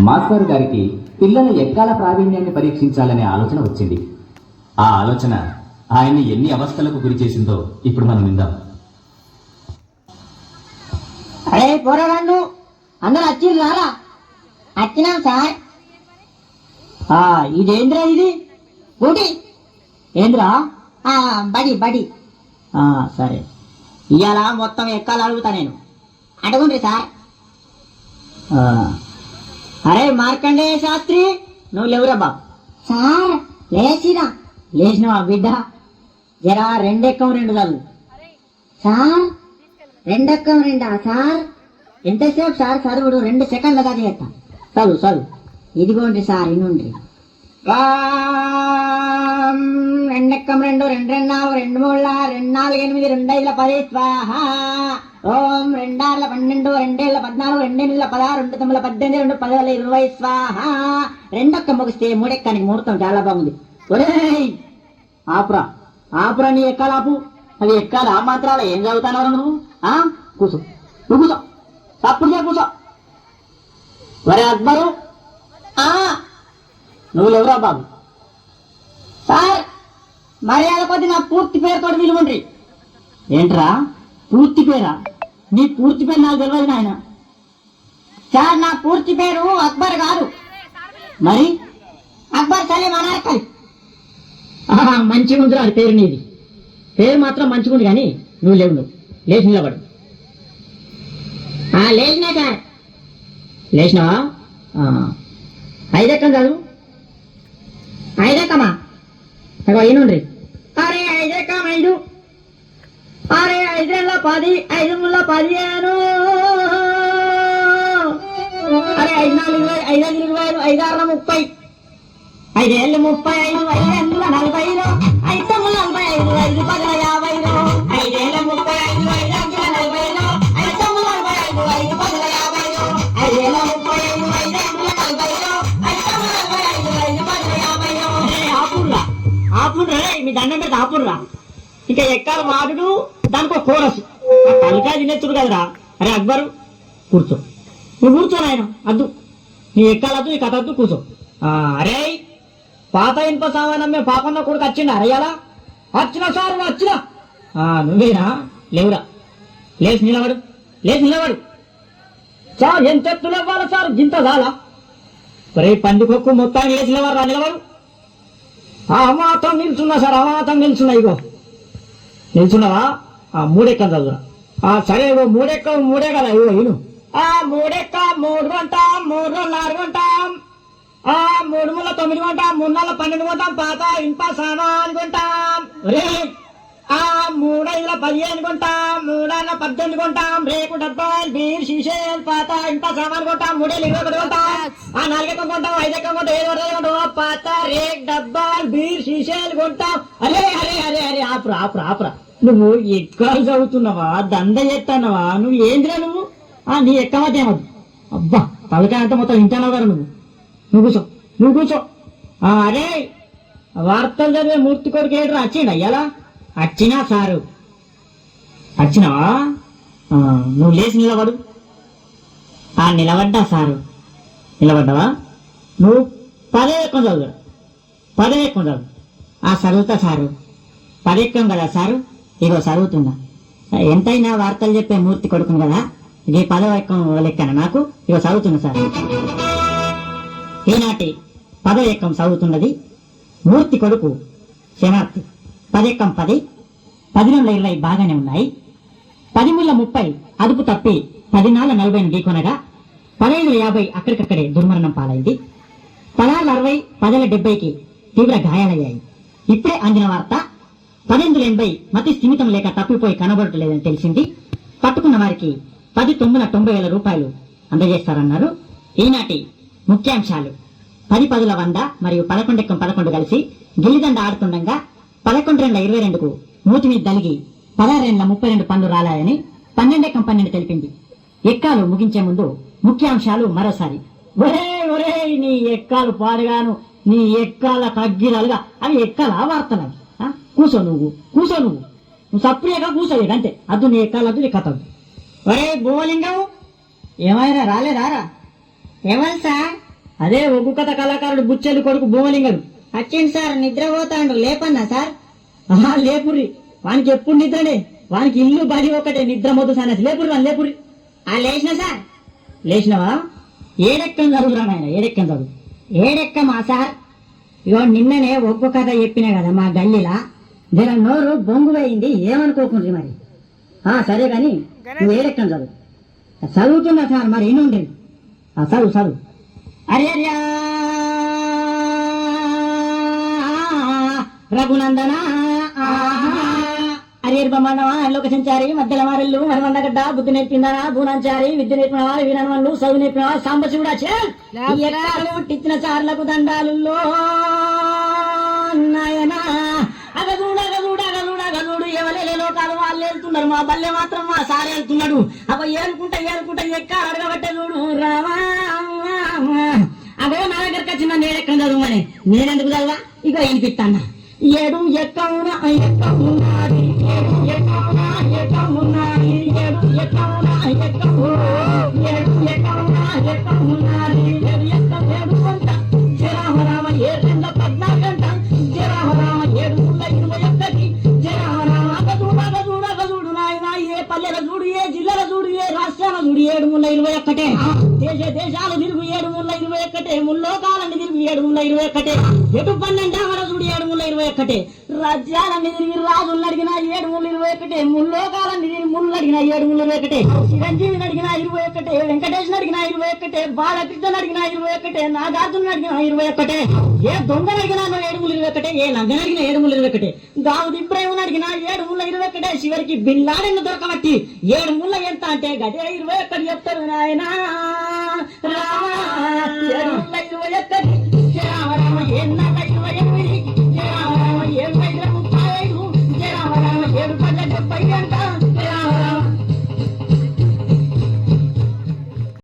Master గారికి పిల్లల ఎక్కాల ప్రావీణ్యాన్ని పరీక్షించాలనే ఆలోచన వచ్చింది. ఆ ఆలోచన ఆయన్ని ఎన్ని అవస్థలకు గురి చేసిందో ఇప్పుడు మనం విందాం. అరే పోరాడు, అందరు వచ్చింది రారా? వచ్చినాం సార్. ఇదేంద్రా ఇది? ఊటి ఏంద్రా? బడి బడి. సరే, ఇవాళ మొత్తం ఎక్కాలు అడుగుతా నేను. అడుగుండ్రి సార్. అరే మార్కండేయ శాస్త్రి, నువ్వు లేవురా బాబు. సార్ లేచినా. లేచినవా బిడ్డ? జరా రెండెక్కం రెండు చదువు. సార్ రెండెక్కం రెండా సార్? ఎంతసేపు సార్ చదువుడు? 2 సెకండ్ల దాకా చేస్తా. చదువు చదువు. ఇదిగోండి సార్, ఇన్నుండ్రి. రెండెక్కం రెండు, 2 2 4, 2 3 2 4 8 2 5 10 స్వాహ. ఓం 2 6 12 2 7 14 2 8 16 2 9 18 2 10 20 స్వాహ. రెండొక్క ముగిస్తే మూడెక్కానికి ముహూర్తం చాలా బాగుంది. ఒరేయ్ ఆపురా ఆపురా, నీ ఎక్కాలి ఆపు. అది ఎక్కాలి. ఆ మాత్రాలు ఏం చదువుతానవరా నువ్వు? కూర్చో, నువ్వు కూర్చో, తప్పుడు చే కూర్చో. ఒరే అక్బరు, నువ్వు లేవురా బాబు. సార్ మర్యాద కొద్ది నా పూర్తి పేరుతో విలువండ్రి. ఏంట్రా పూర్తి పేరా? నీ పూర్తి పేరు నాకు తెలియదు నాయన. సార్ నా పూర్తి పేరు అక్బర్ కాదు. మరి అక్బర్ సలీం అనార్కలి. మంచిగా ఉందిరా అది పేరు. నీది పేరు మాత్రం మంచిగా ఉంది, కానీ నువ్వు లేవు. నువ్వు లేచి నిలబడు. లేచినా సార్. లేచినావా? 5 ఎక్కం చదువు. 5 ఎక్కమా? అయినుండ్రి. అరే 5 ఎక్కం 5. అరే 5 10, 5 3 15. అరే 5 4 20, 5 5 25, 5 6 30. 5 ఏళ్ళు 35, 5 8 40, 5 9 45, 5 10 50. 5 ఏళ్ళు 35, 5 8 40, 5 9 45, 5 10 50. 5 ఏళ్ళు 35, 5 8 40, 5 9 45, 5 10 50. ఆపుర్రా ఆపుర్రా, మీ దండం మీద ఆపుర్రా. ఇంకా ఎక్కాలి వాడు, దానికి ఒక కోరసు. తలకాయ తినేచ్చుడు కదరా. అరే అక్బరు కూర్చో. నువ్వు కూర్చో నాయన. అద్దు, నీ ఎక్కాలద్దు, నీ కథ అద్దు, కూర్చో. అరే పాత ఇనుప సామానమ్మే పాపన్న కొడుకు వచ్చిండా? అరయ్యాలా? వచ్చినా సార్ వచ్చినా. నువ్వేనా? లేవురా. లేచి నిలబడు, లేచి నిలబడు. సార్ ఎంత ఎత్తులు ఇవ్వాలి సార్? గింత చాలా. రే పందికొక్కు మొత్తాన్ని లేచి నిలబడరా. నిలబడు. అమాతం నిల్చున్నా సార్, అమాతం నిల్చున్నా. ఇగో నిల్చున్నావా? 3 ఎక్కం చదువురా. సరే ఇగో 3 ఎక్కం 3 కదా. ఇగో ఇను. 3 ఎక్క 3 కొంటాం, 3 2 4 కొంటాం, 3 3 9 కొంటాం, 3 4 12 కొంటాం. పాత ఇనుప సామాన్ కొంటాం. రే 3 5 15 కొంటాం, 3 6 18 కొంటాం. రేకు డబ్బాలు, బీర్ షీషేలు, పాత ఇనుప సామాన్ కొంటాం. 3 7 21 కొంటాం. 4 ఎక్కం కొంటాం, 5 ఎక్కం కొంటాం, 7 వరకు కొంటాం. పాత రేక్ డబ్బాలు, బీర్ షీషేలు కొంటాం. అరే అరే అరే అరే ఆపురా ఆపురా ఆపురా. నువ్వు ఎక్కాలు చదువుతున్నావా? దండ చేస్తున్నావా? నువ్వు ఏంద్రా నువ్వు? నీ ఎక్కమతేమద్దు. అబ్బా తలకాయ అంతా మొత్తం ఇంటానావు కదా నువ్వు. నువ్వు కూర్చో, నువ్వు కూర్చో. అరే వార్తలు చదివే మూర్తి కొడుకు ఏడ్రా వచ్చిండ? అయ్యాలా? వచ్చినా సారు. వచ్చినావా? నువ్వు లేచి నిలబడు. నిలబడ్డా సారు. నిలబడ్డావా? నువ్వు 10 ఎక్కం చదువు. 10 ఎక్కం చదువు. చదువుతా సారు. 10 ఎక్కం కదా సారు. ఇగో చదువుతున్నా. ఎంతైనా వార్తలు చెప్పే మూర్తి కొడుకును కదా. ఇది 10వ ఎక్కం లెక్కన నాకు. ఇగో చదువుతున్నా సార్. ఈనాటి 10వ ఎక్కం చదువుతున్నది మూర్తి కొడుకు శనార్థి. 10 ఎక్కం 10, 10 20 బాగానే ఉన్నాయి. 10 30 అదుపు తప్పి 10 40 ఢీకొనగా 15 50 అక్కడికక్కడే దుర్మరణం పాలైంది. 16 60, 10 70కి తీవ్ర గాయాలయ్యాయి. ఇప్పుడే అందిన వార్త 10 80 మతి స్థిమితం లేక తప్పిపోయి కనబడటలేదని తెలిసింది. పట్టుకున్న వారికి 10 90,000 రూపాయలు అందజేస్తారన్నారు. ఈనాటి ముఖ్యాంశాలు: 10 10 100 మరియు 11 ఎక్కం 11 కలిసి గిల్లిదండ ఆడుతుండగా 11 2 22కు మూతి మీద దలిగి 16 32 పండ్లు రాలాయని 12 ఎక్కం 12 తెలిపింది. ఎక్కాలు ముగించే ముందు ముఖ్యాంశాలు మరోసారి. ఒరే ఒరే నీ ఎక్కాలు పాడుగాను, నీ ఎక్కాల కగ్గిరాలుగా. అవి ఎక్కాల వార్తలు. కూసో నువ్వు, కూసో నువ్వు సప్రియగా కూసోయేది అంతే. అద్దు నీ ఎక్కాలద్దు, నీ కథ. ఒరే భూమలింగం ఏమైనా రాలేదారా? ఎవరు సార్? అదే ఒగ్గు కథ కళాకారుడు బుచ్చెలు కొడుకు భూమలింగడు. వచ్చింది సార్, నిద్రపోతాండ్రు, లేపన్నా సార్? లేపుర్రి, వానికి ఎప్పుడు నిద్రనే, వానికి ఇల్లు బడి ఒకటే, నిద్ర మొద్దు సార్. లేపుర్రి వాని లేపుర్రి. లేచిన సార్. లేచినవా? ఏడెక్కం చదువురా నాయన, ఏడెక్కం చదువు. ఏడెక్కమా సార్? ఇగో నిన్ననే ఒగ్గు కథ చెప్పినా కదా మా గల్లీలా, జర నోరు బొంగు పోయింది, ఏమనుకోకుండ్రి మరి. సరే కానీ నువ్వు ఏడెక్కం చదువు. చదువుతున్నా సార్, మరి ఎన్ని ఉండేది? చదువు చదువు. అరే రఘునందన అరే బ్రహ్మాండమా లోక సంచారి మధ్యల మారెల్లు మరమండగడ్డ బుద్ధి నేర్పిందనా భూనాచారి విద్య నేర్పిన వారు వీరనవన్లు చదువు నేర్పిన వారు సాంబశివుడా పుట్టించిన సార్లకు దండాలు నాయనా. అగదూడు అగదూడు అగదూడు అగదూడు ఎవరే లోకాలు వాళ్ళు వెళ్తున్నారు, మా బల్లె మాత్రం మా సార్ వెళ్తున్నాడు. అవ ఏరుకుంటా ఏరుకుంటా ఎక్కాడు అడగబట్టే చూడు రామా. అగో నా దగ్గరకు వచ్చిన నేనెక్కడ చదువుమని, నేనెందుకు చదువా? ఇక వినిపిస్తాను. ఏడు ఎక్కవున ఎక్కవున్నది, ఏడు ఎక్కవున ఎక్కవున్నది, ఏడు ఎక్కవున ఎక్కవు, ఏడు ఎక్కవున ఎక్కవున్నది, ఏడు ఎక్క ఏడు కొంట జరామరామ 7 గంట జరామరామ 721 జరామరామ. అగదూడు నాయన, ఏ పల్లెల చూడు, ఏ జిల్లాల చూడు, ఏ రాష్ట్రాల చూడు, 721 దేశాలు తిరుగు 721, ముల్లోకాలన్నీ తిరుగు 721, ఎటు 12 వర చూడు 721, రాజ్యాలన్నీ తిరిగి రాజులను అడిగిన 721, ముల్లోకాలన్నీ తిరిగి ముళ్ళు అడిగిన 721, చిరంజీవిని అడిగిన 21, వెంకటేశ్వర అడిగిన 21, బాలకృష్ణ అడిగిన 21, నాగార్జున అడిగిన 21, ఏ దొంగను అడిగినా 721, ఏ లంగన అడిగిన 721, దావుద్ ఇబ్రాహిం అడిగిన 721, చివరికి బిల్లాడెన్ను దొరకబట్టి 7 ముళ్ళ ఎంత అంటే గదే 21 చెప్తారు నాయన. రామ 721 జరామరామ 728 జరామరామ 735 జరామరామ 7 70 గంట